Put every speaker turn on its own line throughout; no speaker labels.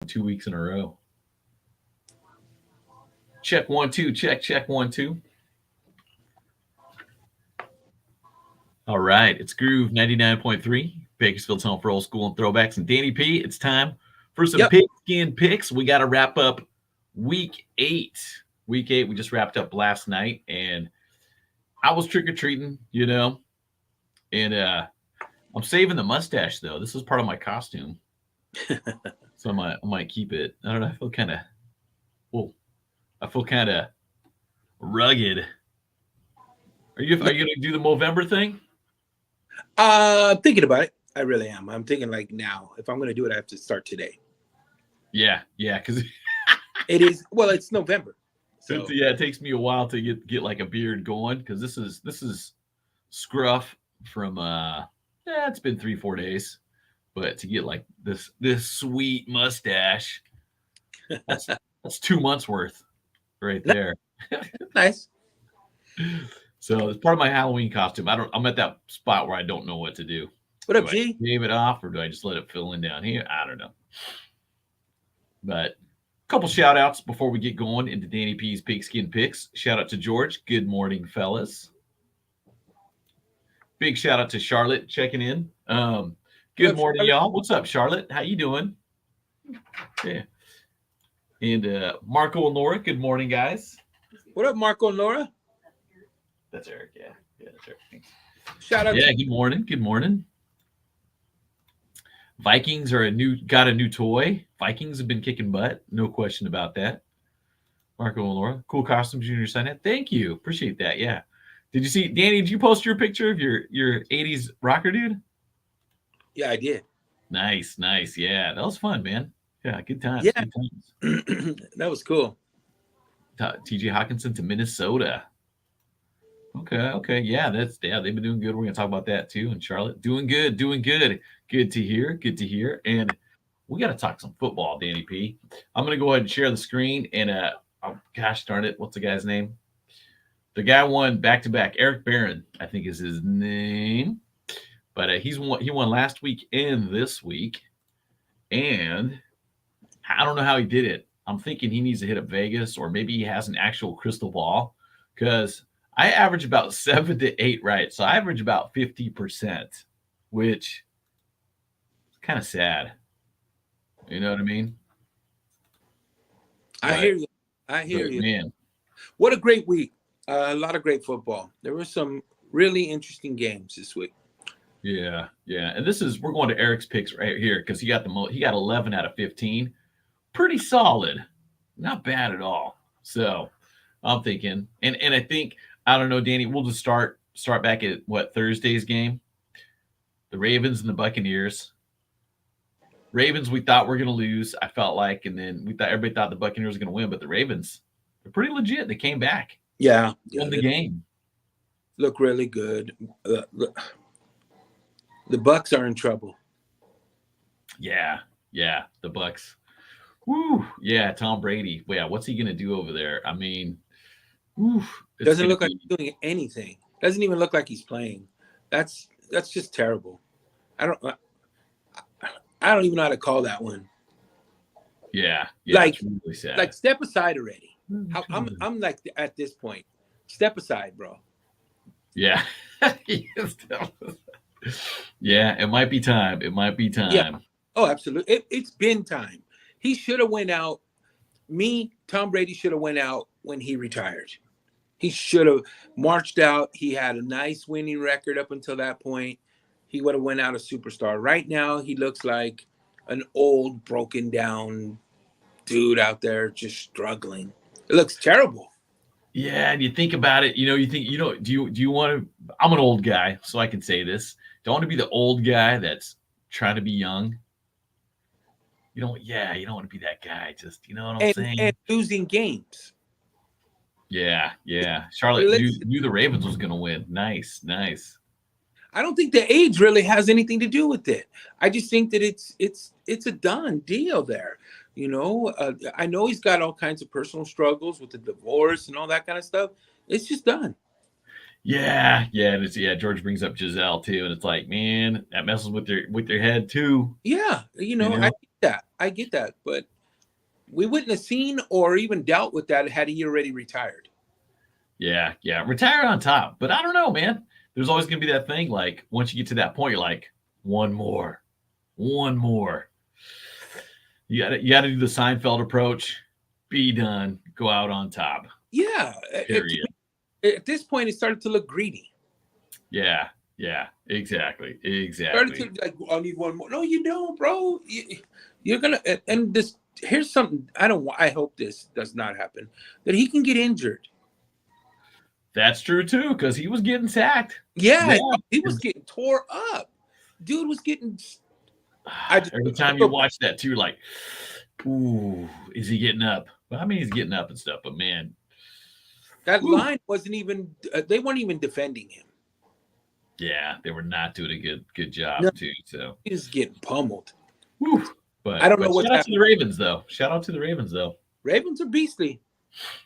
2 weeks in a row. Check 1 2. Check 1 2. All right, it's Groove 99.3, Bakersfield's home for old school and throwbacks. And Danny P, it's time for some
Yep.
pigskin picks. We got to wrap up week 8. Week 8, we just wrapped up last night, and I was trick or treating, and I'm saving the mustache though. This is part of my costume, so I might keep it. I don't know. Well, I feel kind of rugged. Are you gonna do the Movember thing?
Thinking about it. I really am. I'm thinking like now. If I'm going to do it, I have to start today.
Yeah, because
It is. Well, it's November. So
it takes me a while to get like a beard going because this is scruff from it's been 3-4 days, but to get like this sweet mustache, that's 2 months worth right there.
nice.
So it's part of my Halloween costume. I'm at that spot where I don't know what to do.
What up,
Do I
G?
shave it off or do I just let it fill in down here? I don't know. But a couple shout outs before we get going into Danny P's Pigskin Picks. Shout out to George. Good morning, fellas. Big shout out to Charlotte checking in. Good morning, y'all. What's up, Charlotte? How you doing? Yeah. And Marco and Laura, good morning, guys.
What up, Marco and Laura?
That's Eric, yeah. Yeah, that's Eric. Thanks.
Shout out.
Yeah, good morning. Good morning. Vikings got a new toy. Vikings have been kicking butt. No question about that. Marco and Laura. Cool costumes Junior signed it. Thank you. Appreciate that. Yeah. Did you see, Danny, did you post your picture of your 80s rocker dude?
Yeah, I did.
Nice. Yeah, that was fun, man. Yeah, good times.
Yeah.
Good times.
That was cool.
TJ Hawkinson to Minnesota. Okay. Yeah, they've been doing good. We're gonna talk about that too. And Charlotte, doing good. Good to hear. And we gotta talk some football, Danny P. I'm gonna go ahead and share the screen and gosh darn it, what's the guy's name? The guy won back-to-back. Eric Barron, I think is his name. But he won last week and this week. And I don't know how he did it. I'm thinking he needs to hit up Vegas, or maybe he has an actual crystal ball, because I average about 7 to 8 right. So I average about 50%, which is kind of sad. You know what I mean?
I hear you.
Man.
What a great week. A lot of great football. There were some really interesting games this week.
Yeah. And we're going to Eric's picks right here because he got 11 out of 15. Pretty solid. Not bad at all. So I'm thinking, and I think, I don't know, Danny, we'll just start back at Thursday's game? The Ravens and the Buccaneers. Ravens, we thought were going to lose, I felt like, and then everybody thought the Buccaneers were going to win, but the Ravens, they're pretty legit. They came back.
Yeah.
Won the game.
Look really good. The Bucs are in trouble.
Yeah, the Bucs. Woo, yeah, Tom Brady. Yeah, what's he going to do over there? I mean,
doesn't look like he's doing anything. Doesn't even look like he's playing. That's just terrible. I don't even know how to call that one.
Yeah,
like,
it's really sad.
Like, step aside already. I'm like, at this point, step aside, bro.
Yeah. Yeah, it might be time.
Yeah. Oh, absolutely. It's been time. He should have went out. Tom Brady should have went out when he retired. He should have marched out. He had a nice winning record up until that point. He would have went out a superstar. Right now, he looks like an old, broken down dude out there just struggling. It looks terrible.
Yeah, and you think about it, do you want to, I'm an old guy, so I can say this. Don't want to be the old guy that's trying to be young. You don't want to be that guy. Just, you know what I'm saying?
And losing games.
Yeah. Charlotte knew the Ravens was going to win. Nice.
I don't think the age really has anything to do with it. I just think that it's a done deal there. I know he's got all kinds of personal struggles with the divorce and all that kind of stuff. It's just done.
Yeah. George brings up Giselle too, and it's like, man, that messes with your head too.
Yeah, I get that. But we wouldn't have seen or even dealt with that had he already retired.
Yeah, yeah. Retire on top. But I don't know, man. There's always gonna be that thing, like once you get to that point, you're like, one more. One more. You gotta do the Seinfeld approach. Be done. Go out on top.
Yeah,
Period.
at this point, it started to look greedy.
Yeah, yeah. Exactly.
Started
Exactly.
to like, I need one more. No, you don't, bro. You're gonna. And this here's something. I don't. I hope this does not happen. That he can get injured.
That's true too, because he was getting sacked.
Yeah,
Yeah.
he was getting tore up. Dude was getting. I just
Every time you watch that too, like, ooh, is he getting up? Well, I mean, he's getting up and stuff, but man,
that
whew.
line wasn't even. They weren't even defending him.
Yeah, they were not doing a good job
No,
too. So,
he was getting pummeled.
whew.
I don't know
But
what's
shout out to
happening.
the Ravens though. Shout out to the Ravens though.
Ravens are beastly.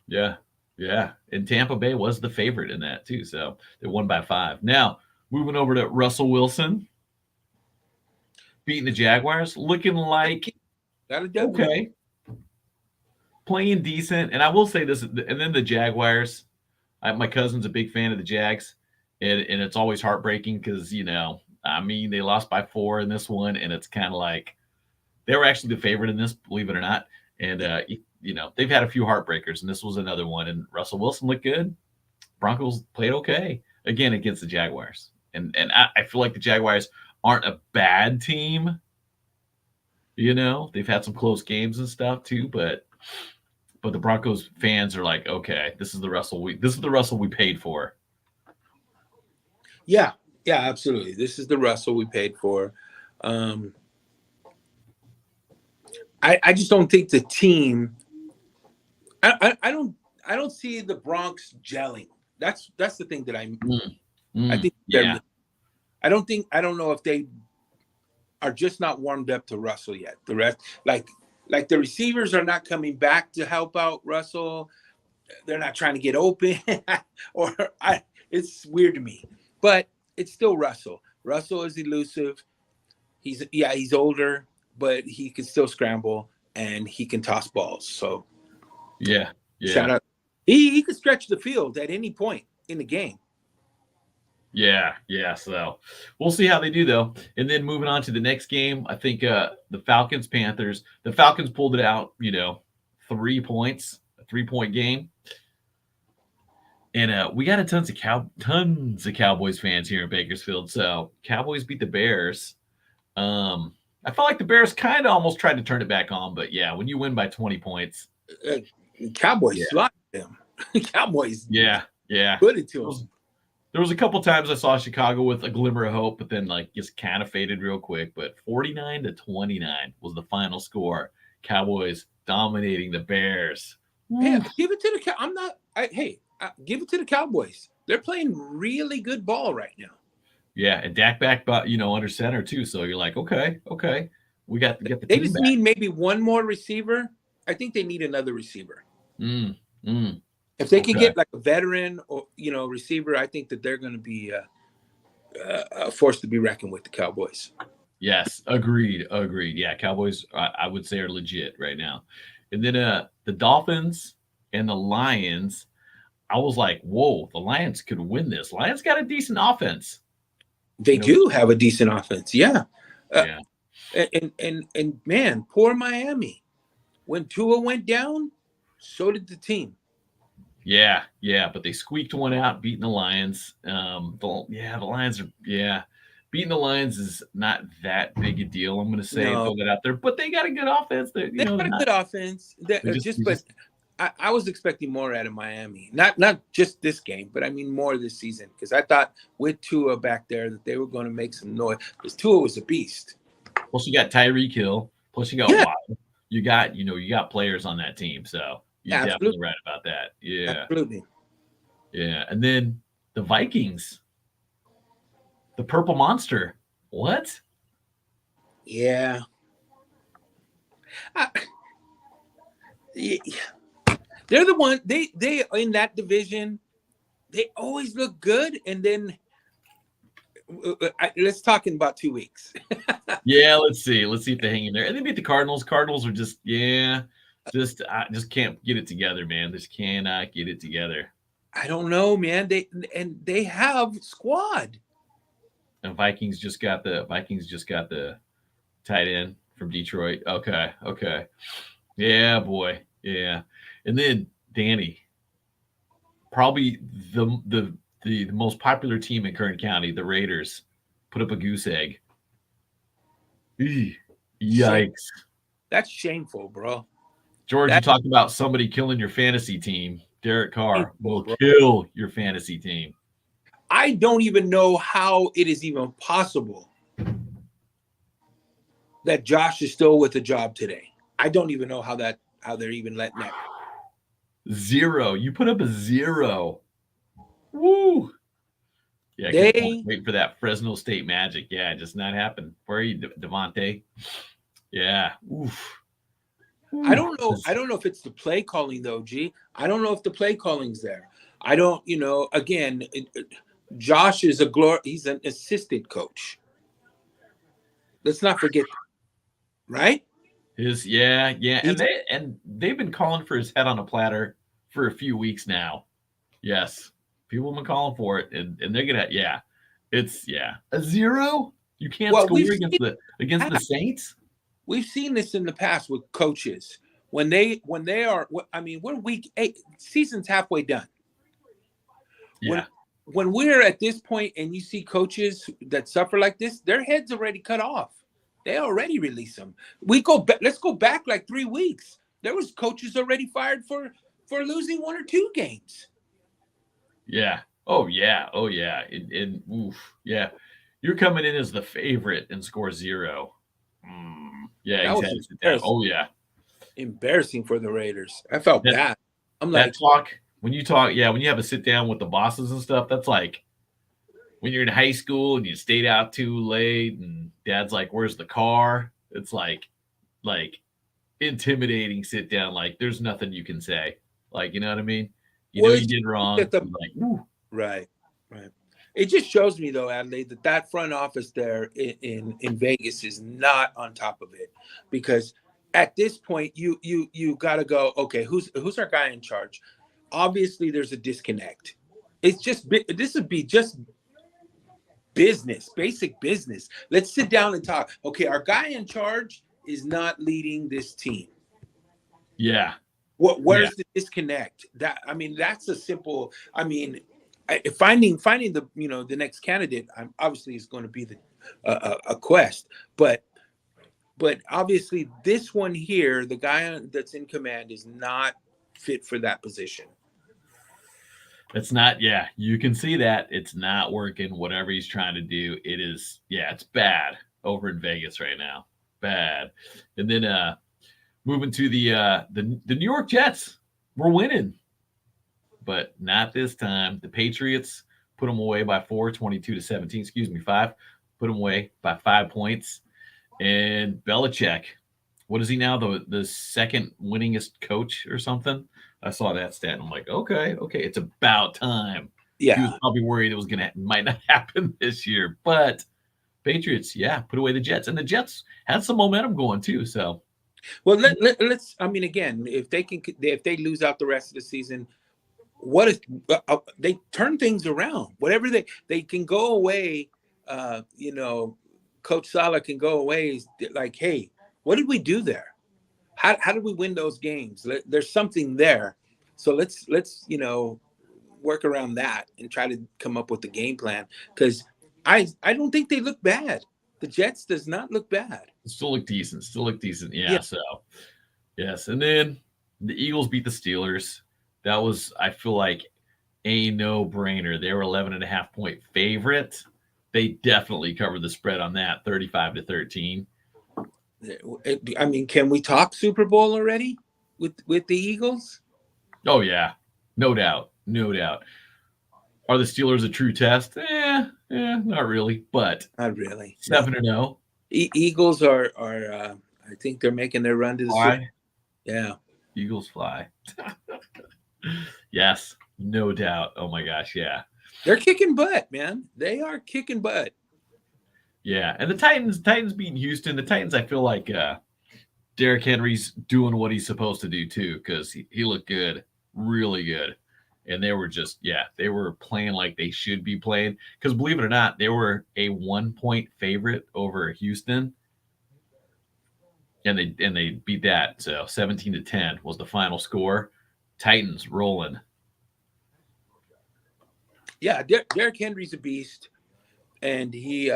Yeah, yeah. And Tampa Bay was the favorite in that too. So they won by 5. Now moving over to Russell Wilson beating the Jaguars, looking like
Got a W.
okay, playing decent. And I will say this, and then the Jaguars. My cousin's a big fan of the Jags, and it's always heartbreaking because I mean, they lost by 4 in this one, and it's kind of like they were actually the favorite in this, believe it or not. And they've had a few heartbreakers, and this was another one. And Russell Wilson looked good. Broncos played okay again against the Jaguars, and I feel like the Jaguars aren't a bad team. They've had some close games and stuff too, but the Broncos fans are like, okay, this is the Russell we paid for.
Yeah, yeah, absolutely. This is the Russell we paid for. I just don't think the team. I don't see the Bronx gelling. That's the thing that I think.
Yeah.
I don't know if they are just not warmed up to Russell yet. The rest, like the receivers are not coming back to help out Russell. They're not trying to get open, it's weird to me, but it's still Russell. Russell is elusive. He's older, but he can still scramble and he can toss balls. So
yeah.
Shout out. He could stretch the field at any point in the game.
Yeah. So we'll see how they do though. And then moving on to the next game, I think the Falcons Panthers. The Falcons pulled it out. 3 points, a 3-point game. And we got tons of Cowboys fans here in Bakersfield. So Cowboys beat the Bears. I felt like the Bears kind of almost tried to turn it back on, but yeah, when you win by 20 points,
Cowboys slaughtered them. Cowboys,
yeah,
put it to them.
There was a couple times I saw Chicago with a glimmer of hope, but then just kind of faded real quick. But 49-29 was the final score. Cowboys dominating the Bears.
Hey, give it to the. I'm not. Give it to the Cowboys. They're playing really good ball right now.
Yeah, and Dak back, under center too. So you're like, okay, we got to get the.
They just need maybe one more receiver. I think they need another receiver. If they could get like a veteran or receiver, I think that they're going to be a force to be reckoned with. The Cowboys.
Yes, agreed. Yeah, Cowboys, I would say, are legit right now. And then the Dolphins and the Lions. I was like, whoa, the Lions could win this. Lions got a decent offense.
They do have a decent offense, yeah.
Yeah.
And man, poor Miami. When Tua went down, so did the team.
Yeah, but they squeaked one out, beating the Lions. The Lions are beating the Lions is not that big a deal. I'm going to say throw that out there, but they got a good offense. They got a good
offense. I was expecting more out of Miami. Not just this game, but I mean more this season. Because I thought with Tua back there that they were going to make some noise. Because Tua was a beast.
Plus you got Tyreek Hill. Plus you got Watt. You got players on that team. So you're definitely right about that. Yeah.
Absolutely.
Yeah. And then the Vikings. The Purple Monster. What?
Yeah. They're the one. They in that division. They always look good, and then let's talk in about 2 weeks.
Yeah, let's see. Let's see if they hang in there. And they beat the Cardinals. Cardinals are just I just can't get it together, man. Just cannot get it together.
I don't know, man. They have squad.
And Vikings just got the tight end from Detroit. Okay, okay. Yeah, boy. Yeah. And then Danny, probably the most popular team in Kern County, the Raiders, put up a goose egg. Eeh,
Shame.
yikes.
That's shameful, bro.
George, you
That's
talked about somebody killing your fantasy team. Derek Carr
shameful,
will
bro.
kill your fantasy team.
I don't even know how it is even possible that Josh is still with a job today. I don't even know how they're even letting that.
Zero. You put up a zero. Woo. Yeah, good point.
They
Waiting for that Fresno State magic. Yeah, just not happened. Where are you, Devontae? Yeah. Oof.
I
Ooh.
don't know. I don't know if it's the play calling though, G. I don't know if the play calling's there. I don't, again, Josh is he's an assistant coach. Let's not forget that, right?
Yeah,
He's
and they've been calling for his head on a platter for a few weeks now. Yes. People have been calling for it, and they're gonna it's a zero. You can't
well,
score against the Saints?
we've seen this in the past with coaches when they are. I mean, we're week 8, season's halfway done. When
Yeah.
when we're at this point and you see coaches that suffer like this, their heads already cut off. They already release them. Let's go back like 3 weeks. There was coaches already fired for losing 1 or 2 games.
Yeah. Oh yeah. Oh yeah. And oof. Yeah. You're coming in as the favorite and score zero. Yeah,
That
he's
was
had to sit down.
embarrassing.
Oh yeah.
Embarrassing for the Raiders. I felt
That
bad. I'm
that
like,
talk when you talk, yeah, when you have a sit down with the bosses and stuff, that's like when you're in high school and you stayed out too late and dad's like, "Where's the car?" It's like intimidating sit down. Like there's nothing you can say. Like you know what I mean? You know
well,
you
it's
did
that
wrong.
the
You're like, "Ooh,
right, right. It just shows me though, Adelaide, that front office there in Vegas is not on top of it, because at this point you got to go. Okay, who's our guy in charge? Obviously, there's a disconnect. This would be just business, basic business. Let's sit down and talk. Okay, our guy in charge is not leading this team.
yeah, yeah."
Where's the disconnect? That's a simple. Finding the next candidate. Obviously is going to be a quest, but obviously this one here, the guy that's in command, is not fit for that position.
It's not, yeah, you can see that it's not working. Whatever he's trying to do, it's bad over in Vegas right now. Bad. And then moving to the New York Jets. We're winning, but not this time. The Patriots put them away by 4, 22-17. Excuse me, 5. Put them away by 5 points. And Belichick, what is he now? The second winningest coach or something? I saw that stat. And I'm like, okay, it's about time. He was
Yeah.
probably worried it was might not happen this year. But Patriots, yeah, put away the Jets. And the Jets had some momentum going too. So
Well, let's. Again, if they lose out the rest of the season, what is they turn things around? Whatever they can go away. Coach Sala can go away. Like, hey, what did we do there? How did we win those games? There's something there. So let's work around that and try to come up with the game plan, because I don't think they look bad. The Jets does not look bad.
still look decent. Still look decent.
Yeah.
Yeah. So yes. And then the Eagles beat the Steelers. That was, I feel like, a no-brainer. They were 11.5-point favorite. They definitely covered the spread on that, 35-13.
Can we talk Super Bowl already with the Eagles?
Oh yeah, no doubt, no doubt. Are the Steelers a true test? Not really, but
Not really. No.
7-0.
Eagles are. I think they're making their run to the Super.
Fly,
Yeah.
Eagles fly. Yes, no doubt. Oh my gosh, yeah,
They're kicking butt, man. They are kicking butt.
yeah. And the Titans beating Houston. The Titans, I feel like Derrick Henry's doing what he's supposed to do too, because he looked good, really good. And they were just, yeah, they were playing like they should be playing. Because believe it or not, they were a 1 point favorite over Houston, and they beat that. So 17-10 was the final score. Titans rolling.
Yeah, Derrick Henry's a beast, and he's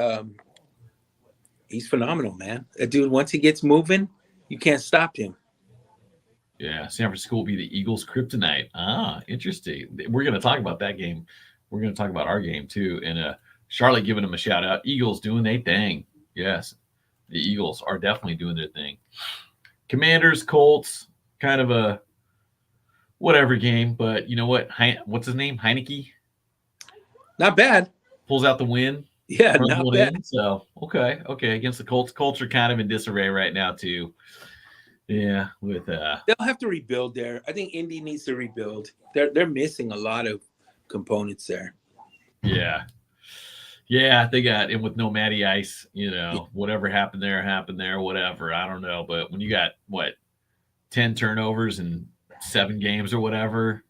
phenomenal, man. That dude, once he gets moving, you can't stop him.
Yeah, San Francisco will be the Eagles' kryptonite. Ah, interesting. We're going to talk about that game. We're going to talk about our game too. And Charlotte giving them a shout out. Eagles doing their thing. Yes, the Eagles are definitely doing their thing. Commanders, Colts, kind of a whatever game, but you know what? What's his name? Heineke
Not bad.
pulls out the win,
Yeah,
runs
not
one
bad.
in. So okay, against the Colts. Colts are kind of in disarray right now too. Yeah, with
They'll have to rebuild there. I think Indy needs to rebuild. They're missing a lot of components there.
yeah. Yeah, they got in with no Matty Ice,
Yeah,
whatever happened there, whatever. I don't know. But when you got 10 turnovers in 7 games or whatever,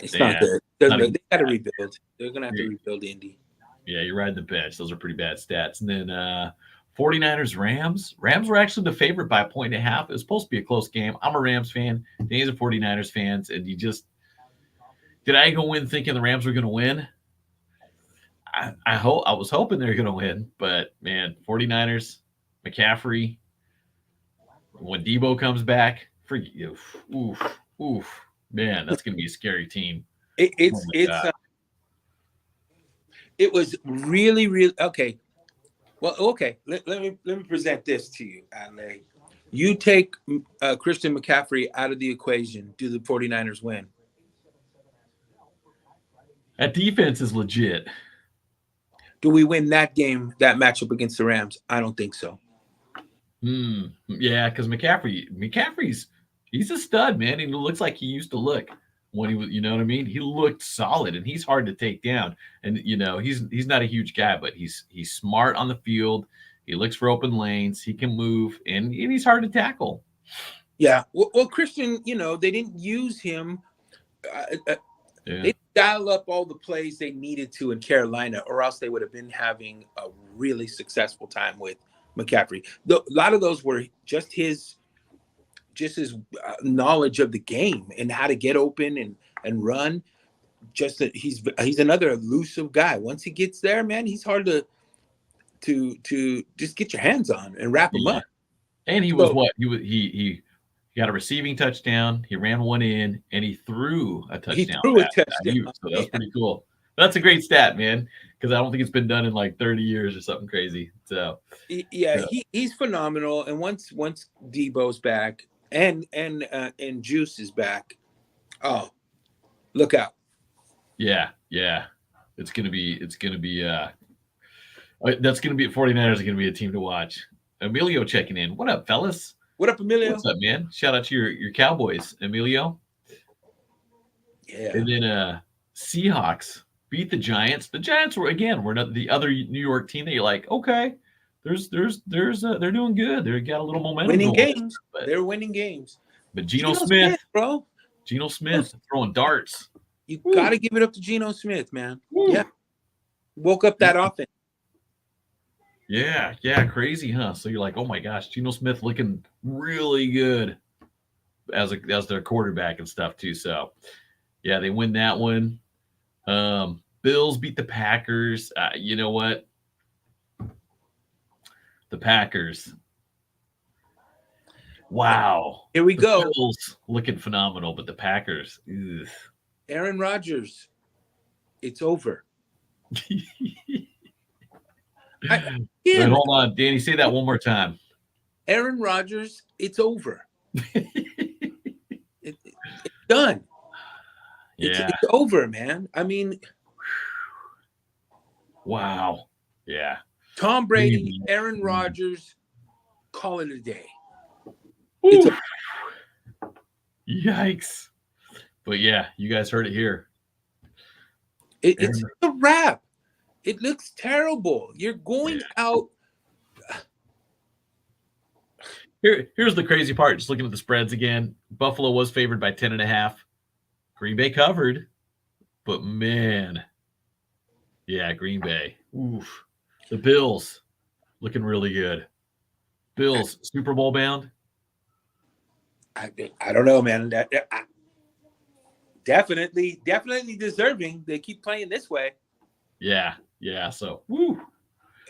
it's not
yeah,
good.
not
They
even
got to
bad.
rebuild. They're gonna have to rebuild Indy.
Yeah, you're riding the bench. Those are pretty bad stats. And then 49ers, Rams. Rams were actually the favorite by a point and a half. It was supposed to be a close game. I'm a Rams fan. Danny's a 49ers fans. And did I go in thinking the Rams were going to win? I was hoping they were going to win, but man, 49ers, McCaffrey, when Debo comes back, oof, man, that's going to be a scary team.
It,
Oh
it's
my
it's
god.
it was really okay. Well, okay. Let me present this to you, Ale. You take Christian McCaffrey out of the equation. Do the 49ers win?
That defense is legit.
Do we win that game, that matchup against the Rams? I don't think so.
Yeah, because he's a stud, man. He looks like he used to look when he was, you know what I mean? He looked solid, and he's hard to take down. And he's not a huge guy, but he's smart on the field. He looks for open lanes. He can move, and he's hard to tackle.
Yeah. Well, Christian, they didn't use him.
Yeah,
They dial up all the plays they needed to in Carolina, or else they would have been having a really successful time with McCaffrey. A lot of those were just his knowledge of the game and how to get open and run. Just that he's another elusive guy. Once he gets there, man, he's hard to just get your hands on and wrap him
yeah.
up.
And he was
So
what he got a receiving touchdown. He ran one in, and he threw a
he
touchdown
threw a
pass.
touchdown.
So that was pretty cool. That's a great stat, man, because I don't think it's been done in like 30 years or something crazy. So
Yeah, he's phenomenal. And once Debo's back and Juice is back, oh, look out.
yeah, it's gonna be that's gonna be 49ers are gonna be a team to watch. Emilio checking in. What up, fellas?
What up, Emilio?
What's up, man? Shout out to your Cowboys, Emilio.
Yeah.
And then Seahawks beat the Giants. The Giants were not the other New York team that you're like, okay, they're doing good. They got a little momentum
Winning
going.
games.
But,
They're winning games.
but Geno Smith,
bro.
Geno Smith throwing darts.
You got to give it up to Geno Smith, man.
Woo.
Yeah. Woke up that offense.
Yeah, crazy, huh? So you're like, oh my gosh, Geno Smith looking really good as their quarterback and stuff too. So yeah, they win that one. Bills beat the Packers. You know what? The Packers. Wow.
Here we
The
go.
Bills looking phenomenal, but the Packers. Ugh.
Aaron Rodgers. It's over.
Wait, hold on, Danny. Say that one more time.
Aaron Rodgers. It's over. It's done.
Yeah.
It's over, man. I mean,
wow. Yeah.
Tom Brady, Aaron Rodgers, call it a day.
Ooh. Yikes. But yeah, you guys heard it here.
It's a wrap. It looks terrible. You're going out.
Here's the crazy part. Just looking at the spreads again. Buffalo was favored by 10.5. Green Bay covered, but man, yeah, Green Bay. Oof. The Bills looking really good. Bills Super Bowl bound.
I don't know, man. Definitely deserving. They keep playing this way.
Yeah, yeah. So, woo.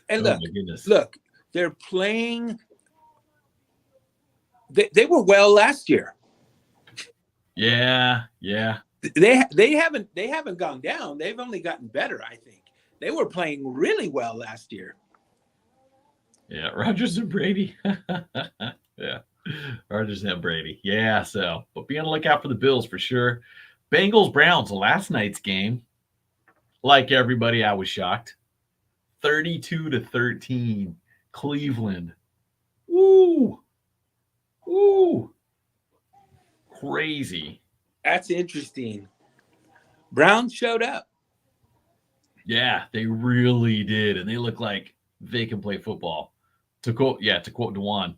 And
Oh my goodness.
look, they're playing. They were well last year.
Yeah, yeah.
They haven't gone down. They've only gotten better, I think. They were playing really well last year.
Yeah, Rodgers and Brady. Yeah, Rodgers and Brady. Yeah, so, but be on the lookout for the Bills for sure. Bengals Browns, last night's game. Like everybody, I was shocked. 32-13, Cleveland. Woo, woo, crazy.
That's interesting. Browns showed up.
Yeah, they really did, and they look like they can play football. To quote Dewan,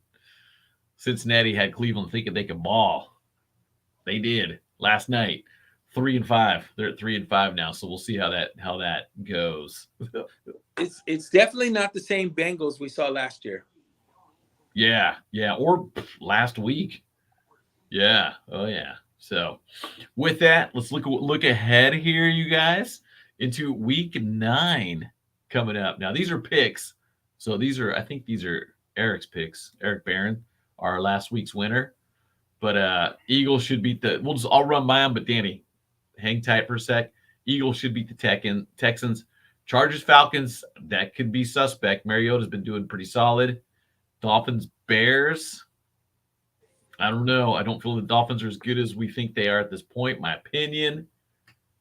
Cincinnati had Cleveland thinking they could ball. They did last night. 3-5. They're at 3-5 now, so we'll see how that goes.
It's definitely not the same Bengals we saw last year.
Yeah, or last week. Yeah, oh yeah. So, with that, let's look ahead here, you guys, into week 9 coming up. Now, these are picks. So I think these are Eric's picks. Eric Barron, our last week's winner. But Eagles should beat I'll run by them, but Danny, hang tight for a sec. Eagles should beat the Texans. Chargers, Falcons, that could be suspect. Mariota's been doing pretty solid. Dolphins, Bears. I don't know. I don't feel the Dolphins are as good as we think they are at this point, my opinion.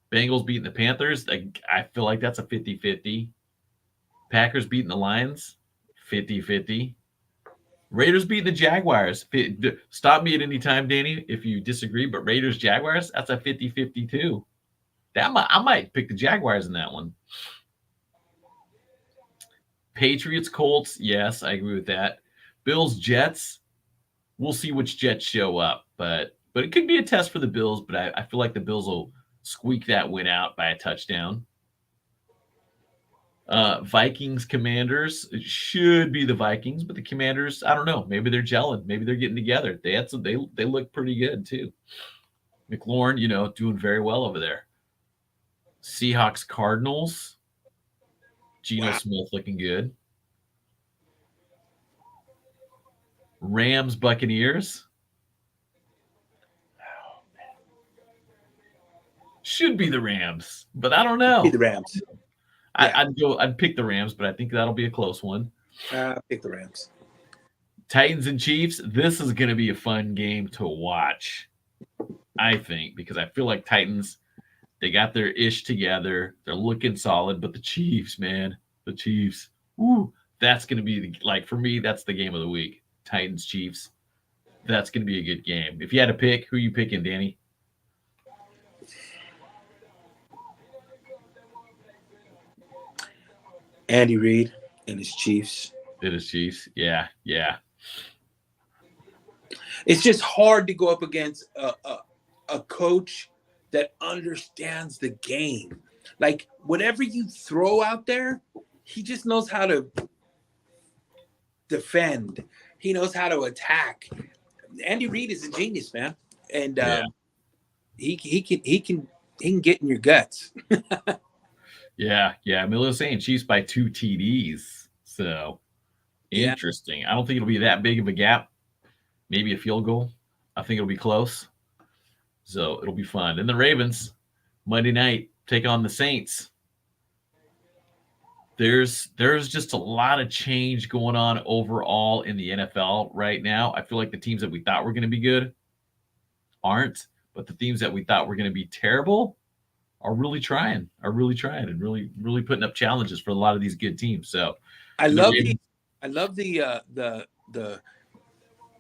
Bengals beating the Panthers. I feel like that's a 50-50. Packers beating the Lions. 50-50. Raiders beating the Jaguars. Stop me at any time, Danny, if you disagree, but Raiders, Jaguars, that's a 50-50 too. I might pick the Jaguars in that one. Patriots, Colts, yes, I agree with that. Bills, Jets, we'll see which Jets show up, but it could be a test for the Bills, but I feel like the Bills will squeak that win out by a touchdown. Vikings, Commanders, it should be the Vikings, but the Commanders, I don't know. Maybe they're gelling. Maybe they're getting together. They look pretty good too. McLaurin, doing very well over there. Seahawks, Cardinals. Geno Smith looking good. Rams, Buccaneers. Should be the Rams, but I don't know.
Be the Rams.
I'd pick the Rams, but I think that'll be a close one.
Pick the Rams.
Titans and Chiefs. This is going to be a fun game to watch, I think, because I feel like Titans, they got their ish together. They're looking solid, but the Chiefs, man, the Chiefs. Woo, that's going to be for me, that's the game of the week. Titans, Chiefs. That's going to be a good game. If you had to pick, who are you picking, Danny?
Andy Reid and his Chiefs.
It is Chiefs. Yeah.
It's just hard to go up against a coach that understands the game. Like, whatever you throw out there, he just knows how to defend. He knows how to attack. Andy Reid is a genius, man, and he can get in your guts.
Yeah. Miller's saying Chiefs by 2 TDs. So interesting. I don't think it'll be that big of a gap. Maybe a field goal. I think it'll be close. So it'll be fun. And the Ravens, Monday night, take on the Saints. There's just a lot of change going on overall in the NFL right now. I feel like the teams that we thought were going to be good aren't, but the teams that we thought were going to be terrible are really trying and really putting up challenges for a lot of these good teams. So
I love the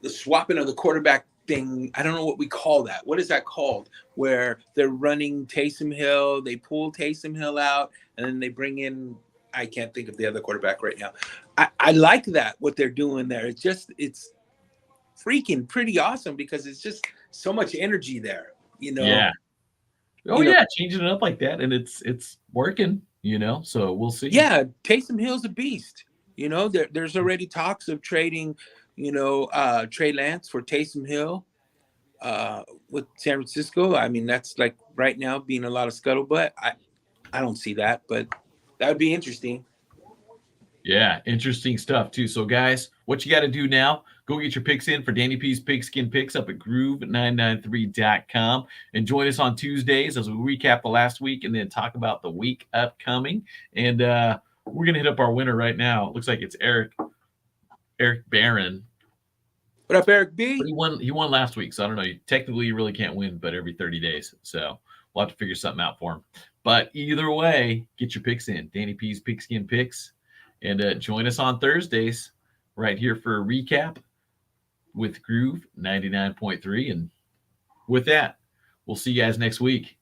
swapping of the quarterback thing. I don't know what we call that. What is that called? Where they're running Taysom Hill, they pull Taysom Hill out, and then they bring in, I can't think of the other quarterback right now. I like that, what they're doing there. It's freaking pretty awesome because it's just so much energy there.
Yeah. Oh
You know,
yeah, changing it up like that, and it's working. So we'll see.
yeah, Taysom Hill's a beast. There's already talks of trading, Trey Lance for Taysom Hill with San Francisco. I mean, that's like right now being a lot of scuttlebutt. I don't see that, but that would be interesting.
Yeah, interesting stuff too. So, guys, what you got to do now, go get your picks in for Danny P's Pigskin Picks up at groove993.com and join us on Tuesdays as we recap the last week and then talk about the week upcoming. And we're going to hit up our winner right now. It looks like it's Eric Barron.
What up, Eric
But
B?
he won last week, so I don't know. Technically, you really can't win, but every 30 days. So we'll have to figure something out for him. But either way, get your picks in. Danny P's Pigskin Picks. And join us on Thursdays right here for a recap with Groove 99.3. And with that, we'll see you guys next week.